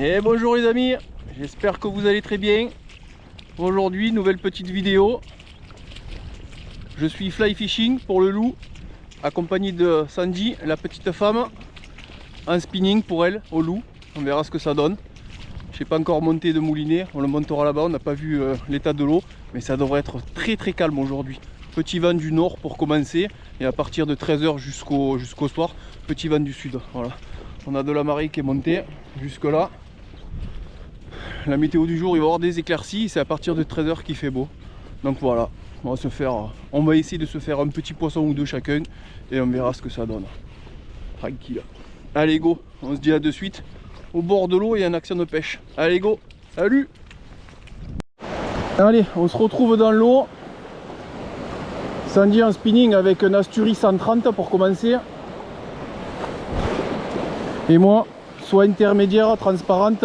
Et bonjour les amis, j'espère que vous allez très bien. Aujourd'hui, nouvelle petite vidéo. Je suis fly fishing pour le loup, accompagné de Sandy, la petite femme, en spinning pour elle, au loup. On verra ce que ça donne. Je n'ai pas encore monté de moulinet, on le montera là-bas, on n'a pas vu l'état de l'eau, mais ça devrait être très calme aujourd'hui. Petit vent du nord pour commencer, et à partir de 13 h jusqu'au soir, petit vent du sud. Voilà. On a de la marée qui est montée jusque là. La météo du jour, il va y avoir des éclaircies, c'est à partir de 13 h qu'il fait beau. Donc voilà, on va essayer de se faire un petit poisson ou deux chacun et on verra ce que ça donne. Tranquille. Allez go, on se dit à de suite au bord de l'eau et en action de pêche. Allez go, salut. Allez, on se retrouve dans l'eau. Sandy en spinning avec un Asturi 130 pour commencer. Et moi, soit intermédiaire, transparente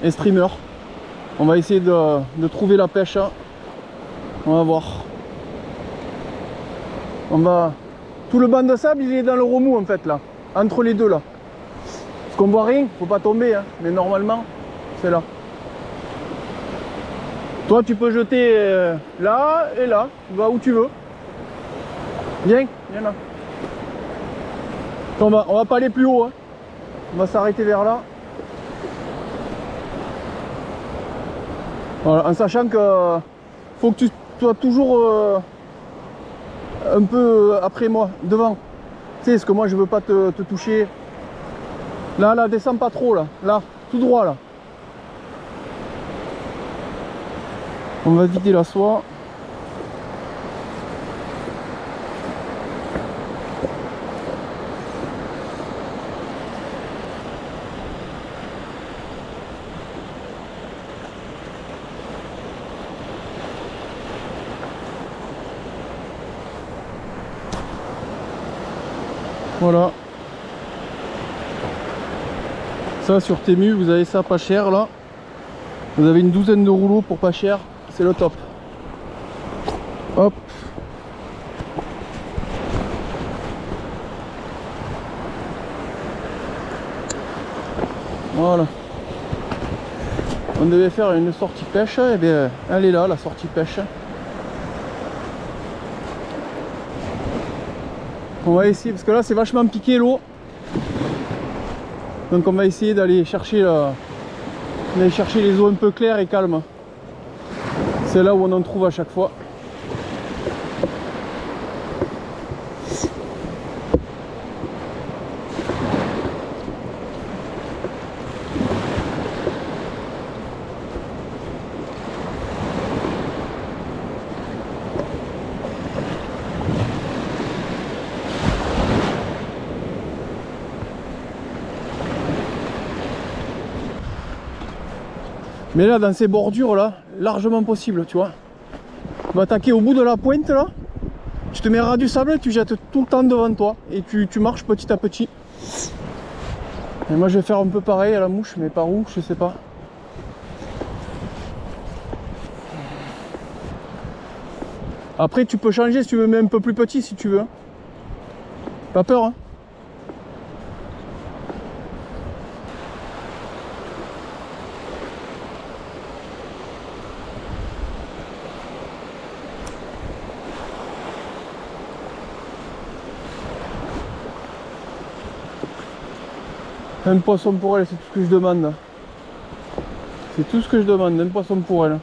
et streamer. On va essayer de trouver la pêche. On va voir. Tout le banc de sable, il est dans le remous en fait là. Entre les deux là. Parce qu'on voit rien, faut pas tomber, hein. Mais normalement, c'est là. Toi tu peux jeter là et là. Tu vas où tu veux. Viens là. On va pas aller plus haut, hein. On va s'arrêter vers là. Voilà, en sachant que faut que tu sois toujours un peu après moi, devant. Tu sais, parce que moi je veux pas te toucher. Là, descends pas trop là, tout droit là. On va vider la soie. Voilà. Ça sur Temu, vous avez ça pas cher là. Vous avez une douzaine de rouleaux pour pas cher, c'est le top. Hop. Voilà. On devait faire une sortie pêche, et bien elle est là, la sortie pêche. On va essayer, parce que là c'est vachement piqué l'eau. Donc on va essayer d'aller chercher les eaux un peu claires et calmes. C'est là où on en trouve à chaque fois. Mais là, dans ces bordures là, largement possible, tu vois. On va attaquer au bout de la pointe là. Tu te mets ras du sable, tu jettes tout le temps devant toi et tu marches petit à petit. Et moi je vais faire un peu pareil à la mouche, mais par où, je sais pas. Après tu peux changer si tu veux, mais un peu plus petit si tu veux. Pas peur, hein. Un poisson pour elle, c'est tout ce que je demande. C'est tout ce que je demande, un poisson pour elle.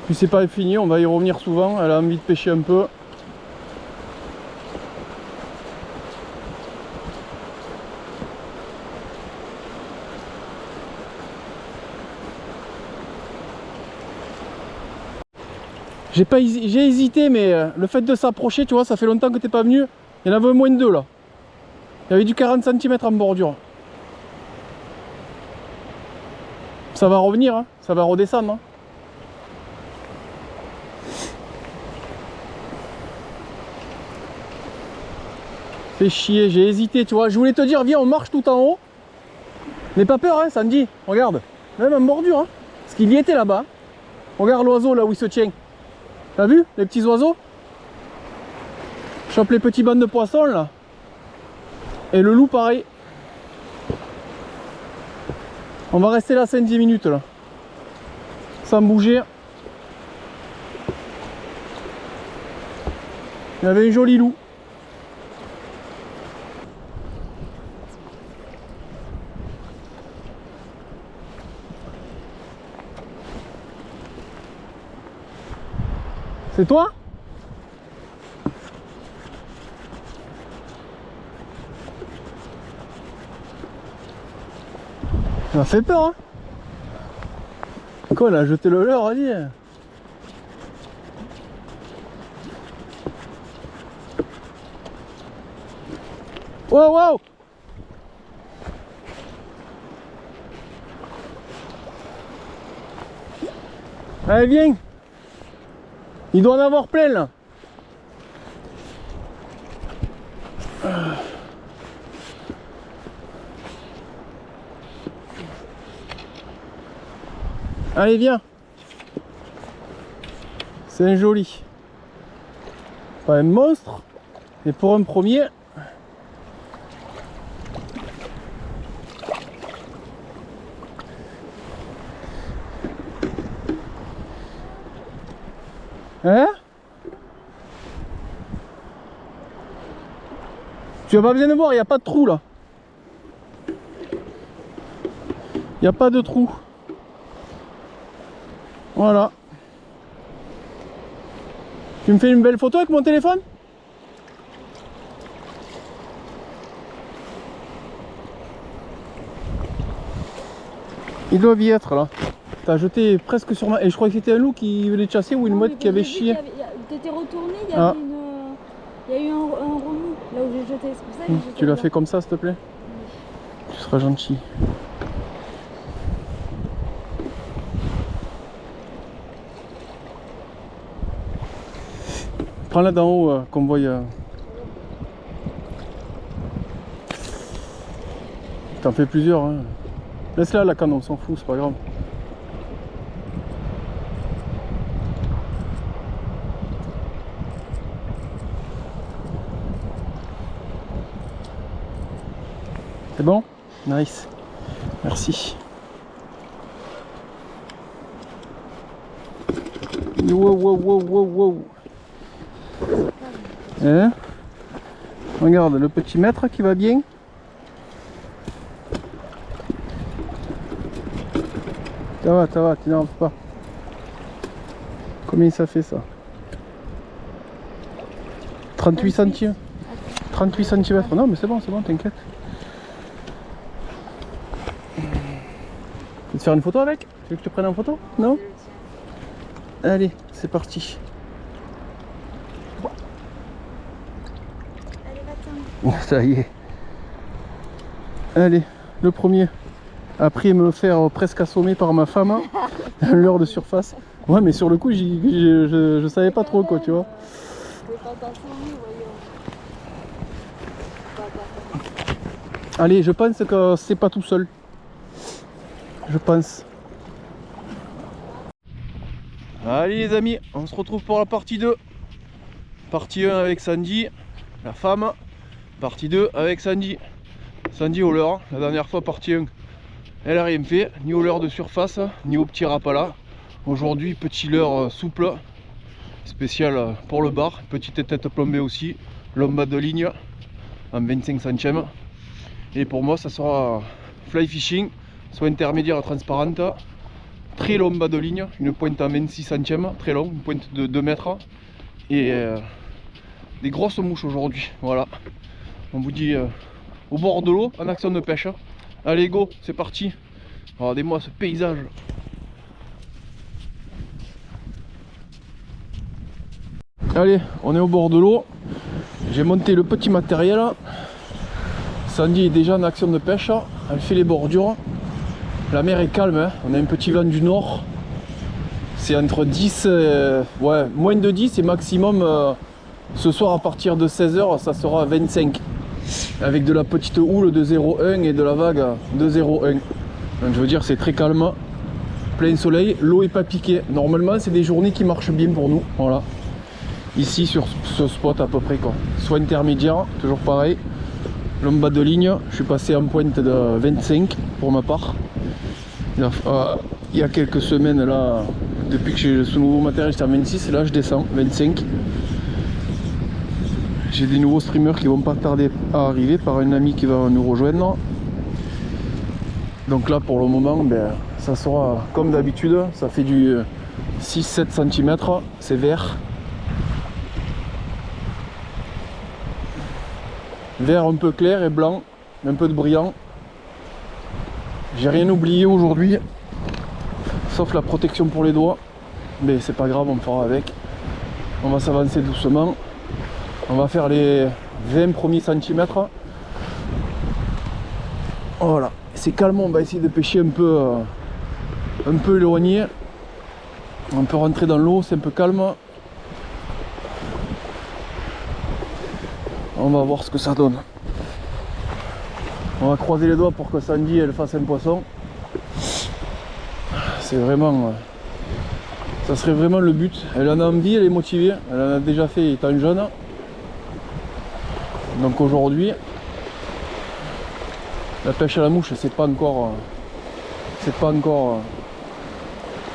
Puis c'est pas fini, on va y revenir souvent, elle a envie de pêcher un peu. J'ai hésité, mais le fait de s'approcher, tu vois, ça fait longtemps que t'es pas venu. Il y en avait moins de deux là. Il y avait du 40 cm en bordure. Ça va revenir, hein. Ça va redescendre. Hein. Fait chier, j'ai hésité, tu vois. Je voulais te dire, viens, on marche tout en haut. N'aie pas peur, hein, Sandy. Regarde, même en bordure, hein. Parce qu'il y était là-bas. Regarde l'oiseau là où il se tient. T'as vu les petits oiseaux? Chope les petits bancs de poissons là. Et le loup pareil. On va rester là 5-10 minutes là. Sans bouger. Il y avait un joli loup. C'est toi? Ça m'a fait peur, hein. Quoi, elle a jeté le leurre, allez. Wow, wow. Allez, viens. Il doit en avoir plein, là. Allez, viens. C'est un joli. Pas un monstre. Et pour un premier. Hein? Tu n'as pas besoin de voir, il n'y a pas de trou là. Il n'y a pas de trou. Voilà. Tu me fais une belle photo avec mon téléphone? Ils doivent y être là. T'as jeté presque sur ma... Et je crois que c'était un loup qui venait te chasser ou une mouette qui avait chié. T'étais retourné, il y a eu un remous là où j'ai jeté. C'est pour ça que j'ai jeté. Tu l'as fait comme ça, s'il te plaît? Oui. Tu seras gentil. Prends-la d'en haut, qu'on voie. T'en fais plusieurs. Hein. Laisse-la la canne, on s'en fout, c'est pas grave. C'est bon? Nice. Merci. Wow, wow, wow, wow, wow. Hein? Regarde le petit maître qui va bien. Ça va, tu n'en pas. Combien ça fait ça? 38 cm. 38 cm. Non mais c'est bon, t'inquiète. Tu veux te faire une photo avec? Tu veux que je te prenne en photo? Non? Allez, c'est parti. Allez, va-t'en. Ça y est. Allez, le premier. Après me faire presque assommer par ma femme, hein, l'heure de surface. Ouais, mais sur le coup, je savais pas trop quoi, tu vois. Allez, je pense que c'est pas tout seul. Je pense. Allez les amis, on se retrouve pour la partie 2. Partie 1 avec Sandy, la femme. Partie 2 avec Sandy. Sandy au leurre, la dernière fois partie 1. Elle a rien fait, ni au leurre de surface, ni au petit rapala. Aujourd'hui, petit leurre souple, spécial pour le bar. Petite tête plombée aussi, lomba de ligne en 25 centièmes. Et pour moi, ça sera fly fishing, soit intermédiaire transparente, très lomba de ligne, une pointe en 26 centièmes, très long, une pointe de 2 mètres. Et des grosses mouches aujourd'hui. Voilà, on vous dit au bord de l'eau, en action de pêche. Allez go, c'est parti. Regardez-moi ce paysage. Allez, on est au bord de l'eau. J'ai monté le petit matériel. Sandy est déjà en action de pêche. Elle fait les bordures. La mer est calme, hein. On a un petit vent du nord. C'est entre 10, ouais, moins de 10 et maximum ce soir à partir de 16 h, ça sera 25. Avec de la petite houle de 0,1 et de la vague de 0,1. Donc je veux dire c'est très calme, plein soleil, l'eau est pas piquée. Normalement c'est des journées qui marchent bien pour nous. Voilà. Ici sur ce spot à peu près quoi. Soit intermédiaire, toujours pareil. Lomba de ligne, je suis passé en pointe de 25 pour ma part. Il y a quelques semaines là, depuis que j'ai ce nouveau matériel, j'étais à 26 et là je descends, 25. J'ai des nouveaux streamers qui vont pas tarder à arriver par un ami qui va nous rejoindre. Donc là pour le moment, ben, ça sera comme d'habitude, ça fait du 6-7 cm, c'est vert. Vert un peu clair et blanc, un peu de brillant. J'ai rien oublié aujourd'hui, sauf la protection pour les doigts. Mais c'est pas grave, on fera avec. On va s'avancer doucement. On va faire les 20 premiers centimètres. Voilà, c'est calme, on va essayer de pêcher un peu éloigné. On peut rentrer dans l'eau, c'est un peu calme. On va voir ce que ça donne. On va croiser les doigts pour que Sandy elle fasse un poisson. C'est vraiment... ça serait vraiment le but. Elle en a envie, elle est motivée. Elle en a déjà fait étant jeune. Donc aujourd'hui, la pêche à la mouche, c'est pas encore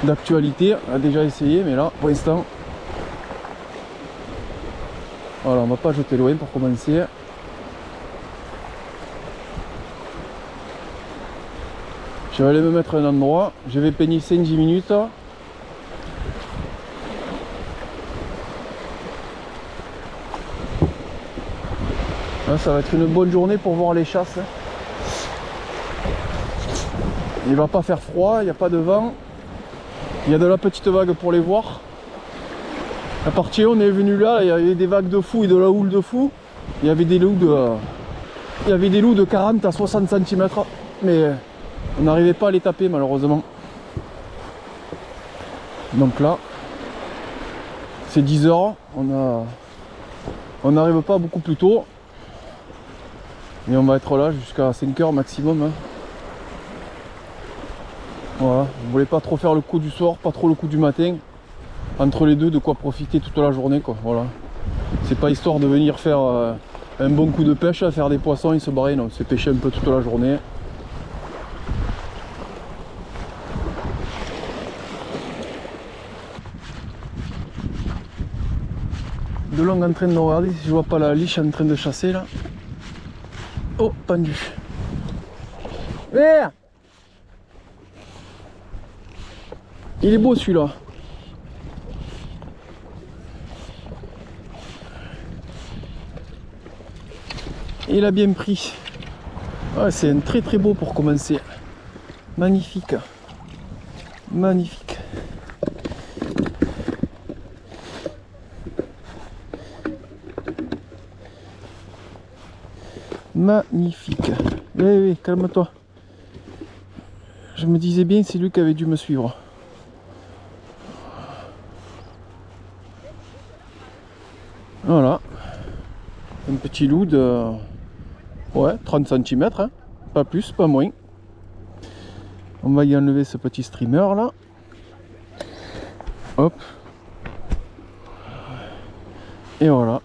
d'actualité. Elle a déjà essayé, mais là, pour l'instant, voilà, on va pas jeter loin pour commencer. Je vais aller me mettre à un endroit, je vais peigner 5-10 minutes. Là, ça va être une bonne journée pour voir les chasses. Il va pas faire froid, il n'y a pas de vent. Il y a de la petite vague pour les voir. À partir où on est venu là, il y avait des vagues de fou et de la houle de fou. Il y avait des loups de 40 à 60 cm. Mais on n'arrivait pas à les taper malheureusement. Donc là, c'est 10 h. On n'arrive pas beaucoup plus tôt. Et on va être là jusqu'à 5 h maximum. Voilà, je voulais pas trop faire le coup du soir, pas trop le coup du matin. Entre les deux, de quoi profiter toute la journée quoi. Voilà. C'est pas histoire de venir faire un bon coup de pêche, faire des poissons et se barrer. Non, c'est pêcher un peu toute la journée. De long en train de regarder si je vois pas la liche en train de chasser là. Oh, pendu. Vert. Il est beau celui-là. Il a bien pris. Ah, c'est un très très beau pour commencer. Magnifique. Magnifique. Magnifique. Oui, calme-toi. Je me disais bien, c'est lui qui avait dû me suivre. Voilà. Un petit loup de... ouais, 30 cm, hein. Pas plus, pas moins. On va y enlever ce petit streamer là. Hop. Et voilà.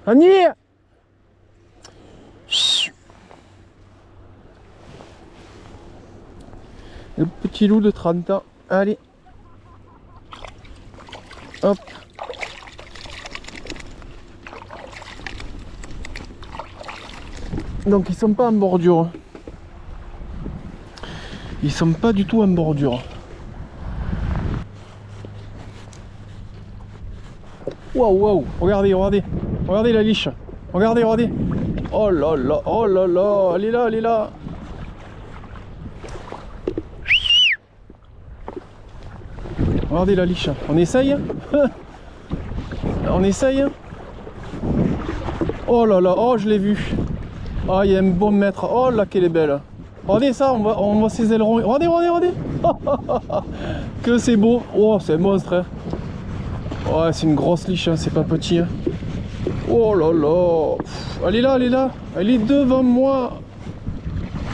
Annie! Le petit loup de 30 ans. Allez. Hop. Donc ils sont pas en bordure. Ils sont pas du tout en bordure. Waouh, waouh. Regardez, regardez. Regardez la liche. Regardez, regardez. Oh là là, oh là là. Elle est là, elle est là. Regardez la liche. On essaye. On essaye. Oh là là, oh je l'ai vu. Ah, il y a un bon mètre. Oh là qu'elle est belle. Regardez ça, on voit ses ailerons. Regardez, regardez, regardez. Que c'est beau. Oh, c'est un monstre. Hein. Ouais, c'est une grosse liche, hein. C'est pas petit. Hein. Oh là là. Pff, elle est là, elle est là. Elle est devant moi.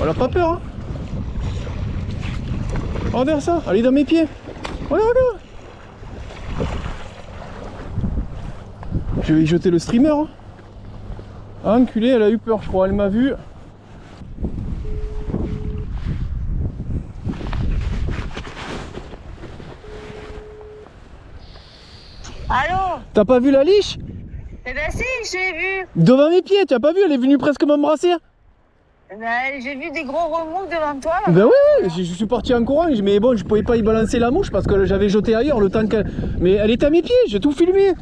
Elle a pas peur. Hein. Regardez ça, elle est dans mes pieds. Regarde. Je vais y jeter le streamer. Hein. Ah, enculé, elle a eu peur, je crois. Elle m'a vu. Allô? T'as pas vu la liche? Eh ben si, je l'ai vu. Devant mes pieds, tu as pas vu? Elle est venue presque m'embrasser. Ben, j'ai vu des gros remous devant toi. Ben oui, je suis parti en courant, mais bon, je pouvais pas y balancer la mouche parce que j'avais jeté ailleurs le temps qu'elle... Mais elle était à mes pieds, j'ai tout filmé.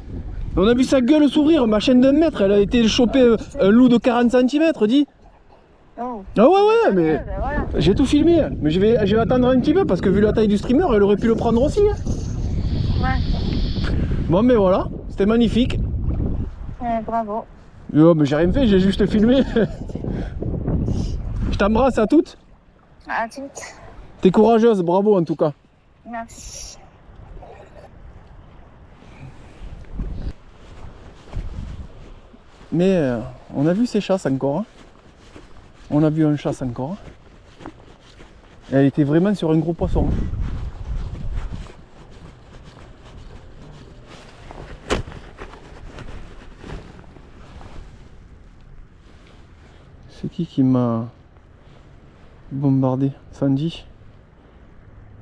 On a vu sa gueule s'ouvrir, ma chaîne d'un mètre, elle a été choper un loup de 40 cm, dis. Oh. Ah ouais, mais Ben voilà. j'ai tout filmé. Mais je vais attendre un petit peu parce que vu la taille du streamer, elle aurait pu le prendre aussi. Hein. Ouais. Bon, mais voilà, c'était magnifique. Bravo. Oh, mais j'ai rien fait, j'ai juste filmé. Je t'embrasse à toutes. À toutes. T'es courageuse, bravo en tout cas. Merci. Mais on a vu ces chasses encore. Hein. On a vu un chasse encore. Et elle était vraiment sur un gros poisson. C'est qui m'a bombardé? Sandy.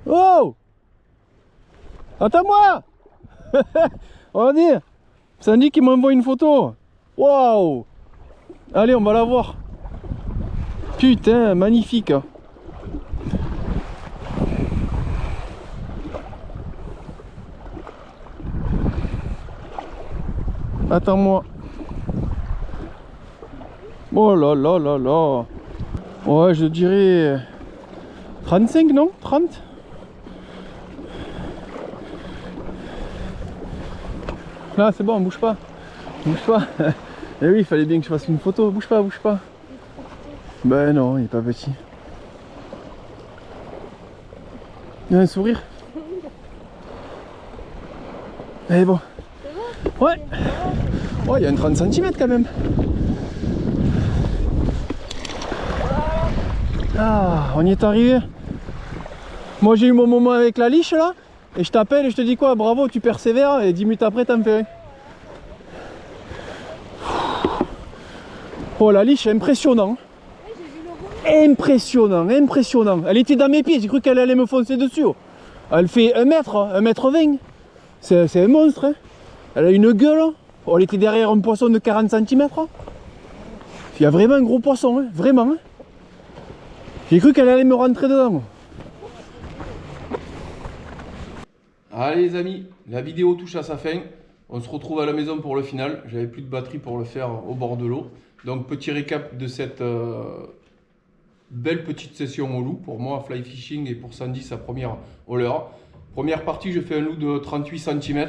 Oh! Attends-moi! Regardez! Sandy qui m'envoie une photo! Waouh! Allez, on va la voir! Putain, magnifique! Attends-moi! Oh là là là là! Ouais, je dirais 35, non? 30? Là, c'est bon, bouge pas. Bouge pas. Eh oui, il fallait bien que je fasse une photo. Bouge pas, bouge pas. Ben non, il est pas petit. Il a un sourire. Eh bon. Ouais. Ouais, il y a un 30 cm quand même. Ah, on y est arrivé. Moi j'ai eu mon moment avec la liche là. Et je t'appelle et je te dis quoi? Bravo, tu persévères. Et 10 minutes après, t'en fais un. Oh, la liche, impressionnant. Impressionnant, impressionnant. Elle était dans mes pieds, j'ai cru qu'elle allait me foncer dessus. Elle fait 1 mètre, 1m20. C'est un monstre. Hein. Elle a une gueule. Oh, elle était derrière un poisson de 40 cm. Il y a vraiment un gros poisson, hein. Vraiment. Hein. J'ai cru qu'elle allait me rentrer dedans. Allez les amis, la vidéo touche à sa fin. On se retrouve à la maison pour le final. J'avais plus de batterie pour le faire au bord de l'eau. Donc petit récap de cette belle petite session au loup. Pour moi, fly fishing, et pour Sandy, sa première au leurre. Première partie, je fais un loup de 38 cm.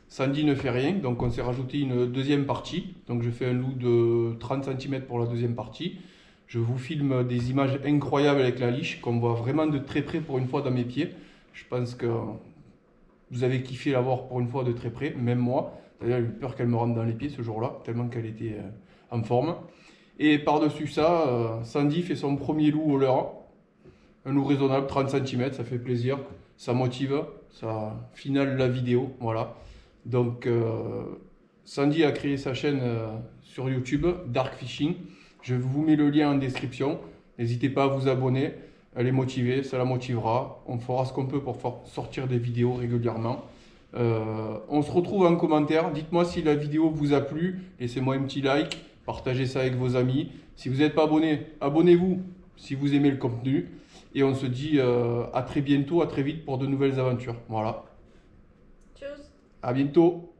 Sandy ne fait rien, donc on s'est rajouté une deuxième partie. Donc je fais un loup de 30 cm pour la deuxième partie. Je vous filme des images incroyables avec la liche, qu'on voit vraiment de très près pour une fois dans mes pieds. Je pense que vous avez kiffé la voir pour une fois de très près, même moi. D'ailleurs, j'ai eu peur qu'elle me rentre dans les pieds ce jour-là, tellement qu'elle était en forme. Et par-dessus ça, Sandy fait son premier loup au leurre. Un loup raisonnable, 30 cm, ça fait plaisir, ça motive, ça finale la vidéo, voilà. Donc, Sandy a créé sa chaîne sur YouTube, Dark Fishing. Je vous mets le lien en description. N'hésitez pas à vous abonner. Elle est motivée, ça la motivera. On fera ce qu'on peut pour sortir des vidéos régulièrement. On se retrouve en commentaire. Dites-moi si la vidéo vous a plu. Laissez-moi un petit like. Partagez ça avec vos amis. Si vous n'êtes pas abonné, abonnez-vous si vous aimez le contenu. Et on se dit à très bientôt, à très vite pour de nouvelles aventures. Voilà. Tchuss. À bientôt.